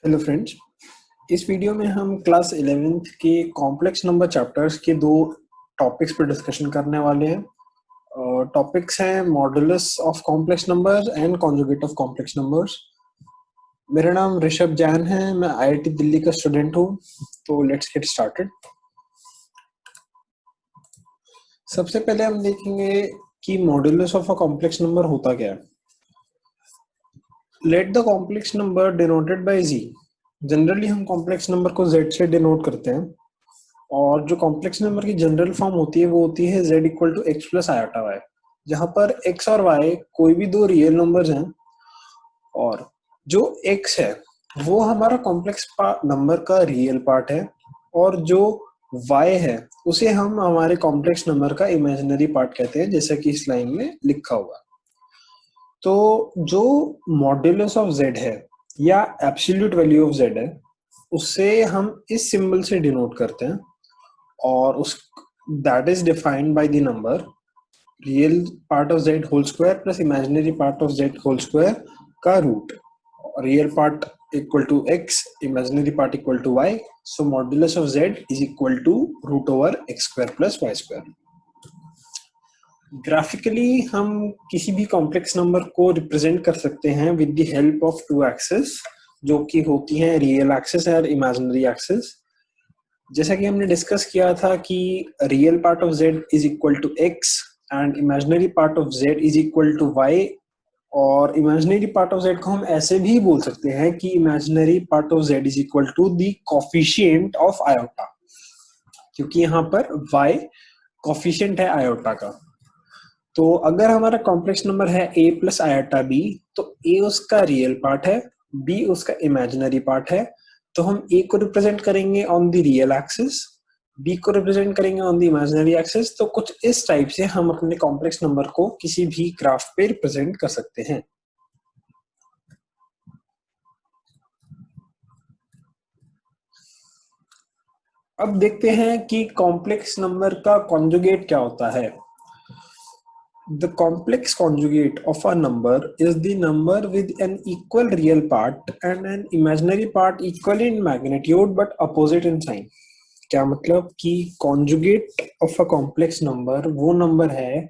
Hello friends. इस video में हम क्लास 11th के कॉम्प्लेक्स नंबर चैप्टर्स के दो टॉपिक्स पर डिस्कशन करने वाले हैं। टॉपिक्स हैं modulus of complex numbers and conjugate of complex numbers. मेरा नाम ऋषभ जैन है, मैं आईआईटी दिल्ली का स्टूडेंट हूँ। तो लेट्स गेट स्टार्टेड। सबसे पहले हम देखेंगे कि modulus of a complex number होता क्या है। Let the complex number denoted by z। Generally हम कॉम्प्लेक्स नंबर को z से डिनोट करते हैं, और जो कॉम्प्लेक्स नंबर की जनरल फॉर्म होती है वो होती है z equal to x plus iota y, जहां पर x और y कोई भी दो रियल नंबर्स हैं, और जो x है वो हमारा कॉम्प्लेक्स नंबर का रियल पार्ट है, और जो y है उसे हम हमारे कॉम्प्लेक्स नंबर का इमेजिनरी पार्ट कहते हैं, जैसा कि इस लाइन में लिखा हुआ। तो जो मॉड्यूलस ऑफ z है या एब्सोल्यूट वैल्यू ऑफ z है, उससे हम इस सिंबल से डिनोट करते हैं, और उस that is defined by the number real part of z whole square plus imaginary part of z whole square का root. Real part equal to x, imaginary part equal to y, so modulus of z is equal to root over x square plus y square. Graphically हम किसी भी complex number को represent कर सकते हैं with the help of two axes, जो कि होती हैं रियल एक्सेस और इमेजिनरी एक्सेस। जैसा कि हमने डिस्कस किया था कि real part of z is equal to x and imaginary part of z is equal to y, और इमेजिनरी पार्ट ऑफ z को हम ऐसे भी बोल सकते हैं कि imaginary part of z is equal to the coefficient of iota, क्योंकि यहाँ पर y कोफिशिएंट है आयोटा का। तो अगर हमारा कॉम्प्लेक्स नंबर है a प्लस आयोटा b, तो a उसका रियल पार्ट है, b उसका इमेजिनरी पार्ट है। तो हम a को रिप्रेजेंट करेंगे on the real axis, b को रिप्रेजेंट करेंगे ऑन द इमेजिनरी एक्सिस। तो कुछ इस टाइप से हम अपने कॉम्प्लेक्स नंबर को किसी भी ग्राफ पे रिप्रेजेंट कर सकते हैं। अब देखते हैं कि कॉम्प्लेक्स नंबर का कॉन्जुगेट क्या होता है। The complex conjugate of a number is the number with an equal real part and an imaginary part equal in magnitude but opposite in sign। क्या मतलब कि conjugate of a complex number वो number है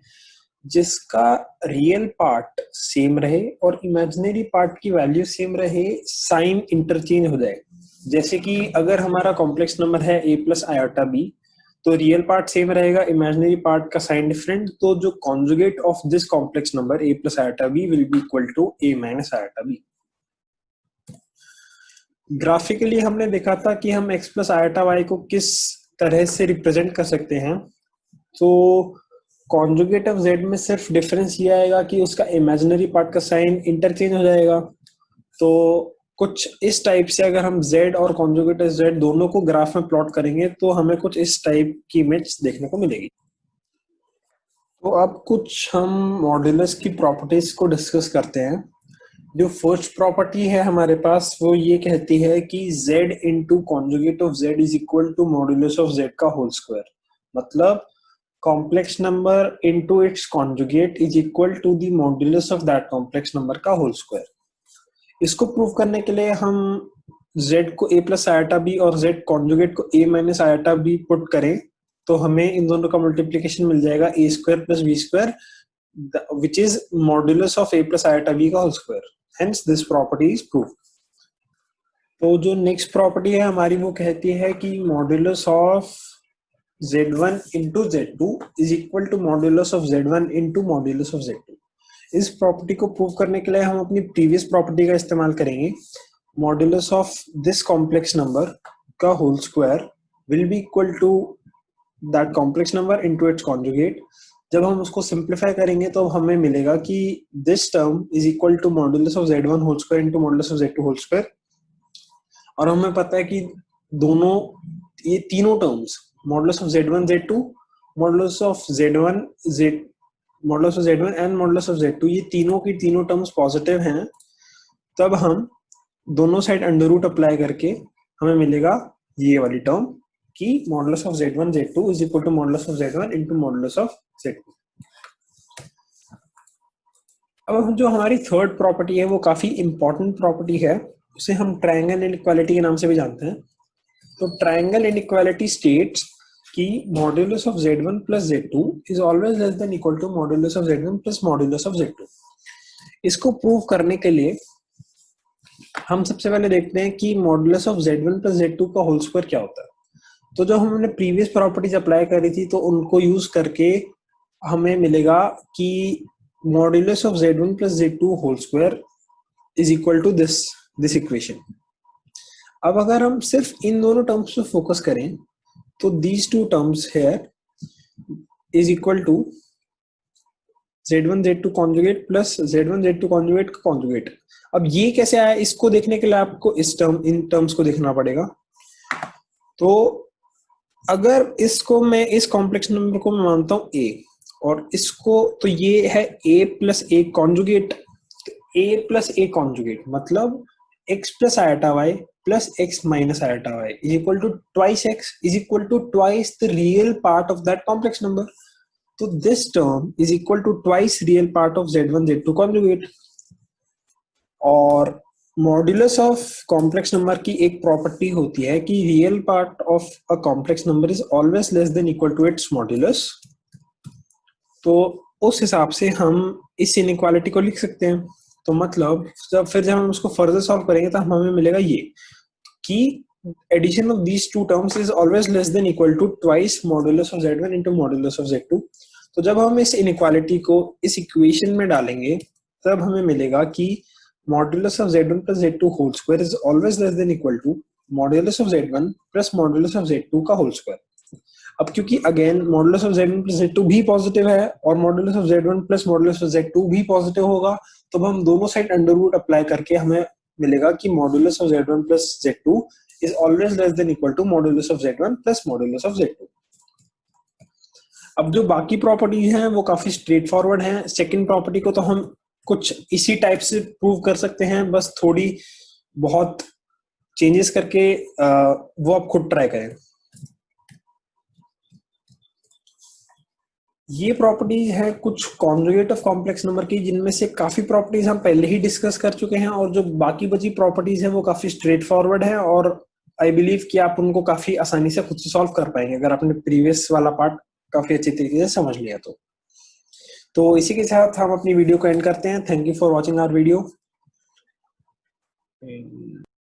जिसका real part same रहे और imaginary part की value same रहे, साइन इंटरचेंज हो जाए। जैसे कि अगर हमारा कॉम्प्लेक्स नंबर है a प्लस आयोटा b, तो रियल पार्ट सेम रहेगा, इमेजिनरी पार्ट का साइन डिफरेंट। तो जो conjugate of this complex number a plus iota b will be equal to a minus iota b। Graphically हमने देखा था कि हम x प्लस आयोटा y को किस तरह से रिप्रेजेंट कर सकते हैं। तो कॉन्जुगेट ऑफ z में सिर्फ डिफरेंस ये आएगा कि उसका इमेजिनरी पार्ट का साइन इंटरचेंज हो जाएगा। तो कुछ इस टाइप से अगर हम z और कॉन्जुगेट ऑफ z दोनों को ग्राफ में प्लॉट करेंगे तो हमें कुछ इस टाइप की इमेज देखने को मिलेगी। तो अब कुछ हम मॉड्यूलस की प्रॉपर्टीज को डिस्कस करते हैं। जो फर्स्ट प्रॉपर्टी है हमारे पास वो ये कहती है कि z into conjugate of z is equal to modulus of z का होल स्क्वायर। मतलब complex number into its conjugate is equal to the modulus of that complex number का होल स्क्वायर। इसको प्रूव करने के लिए हम z को a plus iota b और z कॉन्जुगेट को a minus iota b put करें, तो हमें इन दोनों का मल्टीप्लीकेशन मिल जाएगा a square plus b square, which is modulus of a plus iota b का whole square. Hence this property is prove. तो जो नेक्स्ट प्रॉपर्टी है हमारी वो कहती है कि modulus of z1 into z2 is equal to modulus of z1 into modulus of z2। इस प्रॉपर्टी को प्रूव करने के लिए हम अपनी प्रीवियस प्रॉपर्टी का इस्तेमाल करेंगे। Modulus of this complex number का whole square will be equal to that complex number into its conjugate. जब हम उसको सिंप्लीफाई करेंगे तो हमें मिलेगा कि this term is equal to modulus of z1 whole square into modulus of z2 whole square. और हमें पता है कि दोनों ये तीनों terms modulus of z1 z2, modulus of z1 z modulus of z1 and modulus of z2, ये तीनों की तीनों टर्म्स पॉजिटिव हैं। तब हम दोनों साइड अंडर रूट अप्लाई करके हमें मिलेगा ये वाली टर्म कि modulus of z1 z2 is equal to modulus of z1 into modulus of z2। अब जो हमारी थर्ड प्रॉपर्टी है वो काफी इंपॉर्टेंट प्रॉपर्टी है, उसे हम ट्रायंगल इनइक्वालिटी के नाम से भी जानते हैं। तो ट्रायंगल इनइक्वालिटी स्टेट्स कि modulus of z1 plus z2 is always less than equal to modulus of z1 plus modulus of z2। इसको प्रूव करने के लिए हम सबसे पहले देखते हैं कि modulus of z1 plus z2 का होल स्क्वायर क्या होता है। तो जो हमने प्रीवियस प्रॉपर्टीज अप्लाई करी थी तो उनको यूज करके हमें मिलेगा कि modulus of z1 plus z2 whole square is equal to this equation. अब अगर हम सिर्फ इन दोनों टर्म्स पे फोकस करें तो these two terms here is equal to z1 z2 conjugate plus z1 z2 conjugate का कॉन्जुगेट। अब ये कैसे आया, इसको देखने के लिए आपको इन टर्म्स को देखना पड़ेगा। तो अगर इसको मैं इस कॉम्प्लेक्स नंबर को मैं मानता हूं a और इसको, तो ये है a plus a conjugate. a plus a conjugate मतलब x plus iota y plus x minus iota y is equal to twice x is equal to twice the real part of that complex number. तो this term is equal to twice real part of z1 z2 conjugate. और modulus of complex number की एक property होती है कि real part of a complex number is always less than equal to its modulus. तो उस हिसाब से हम इस इनइक्वालिटी को लिख सकते हैं। तो मतलब जब हम उसको फर्दर सॉल्व करेंगे तो हमें मिलेगा ये कि addition of these two terms is always less than equal to twice modulus of z1 into modulus of z2। तो जब हम इस इनइक्वालिटी को इस इक्वेशन में डालेंगे तब हमें मिलेगा कि modulus of z1 plus z2 whole square is always less than equal to modulus of z1 plus modulus of z2 का होल स्क्वायर। अब क्योंकि again modulus of z1 plus z2 भी पॉजिटिव है और modulus of z1 plus modulus of z2 भी positive होगा, तो हम दोनों साइड अंडर रूट अप्लाई करके हमें मिलेगा कि modulus of z1 plus z2 is always less than equal to modulus of z1 plus modulus of z2। अब जो बाकी प्रॉपर्टीज हैं वो काफी स्ट्रेट फॉरवर्ड हैं। सेकंड प्रॉपर्टी को तो हम कुछ इसी टाइप से प्रूव कर सकते हैं, बस थोड़ी बहुत चेंजेस करके वो आप खुद ट्राई करें। ये प्रॉपर्टी है कुछ कॉन्जुगेट ऑफ कॉम्प्लेक्स नंबर की, जिनमें से काफी प्रॉपर्टीज हम पहले ही डिस्कस कर चुके हैं और जो बाकी बची प्रॉपर्टीज है वो काफी स्ट्रेट फॉरवर्ड है और आई बिलीव कि आप उनको काफी आसानी से खुद से सॉल्व कर पाएंगे अगर आपने प्रीवियस वाला पार्ट काफी अच्छी तरीके से समझ लिया तो इसी के साथ हम अपनी वीडियो को एंड करते हैं। Thank you for watching our video.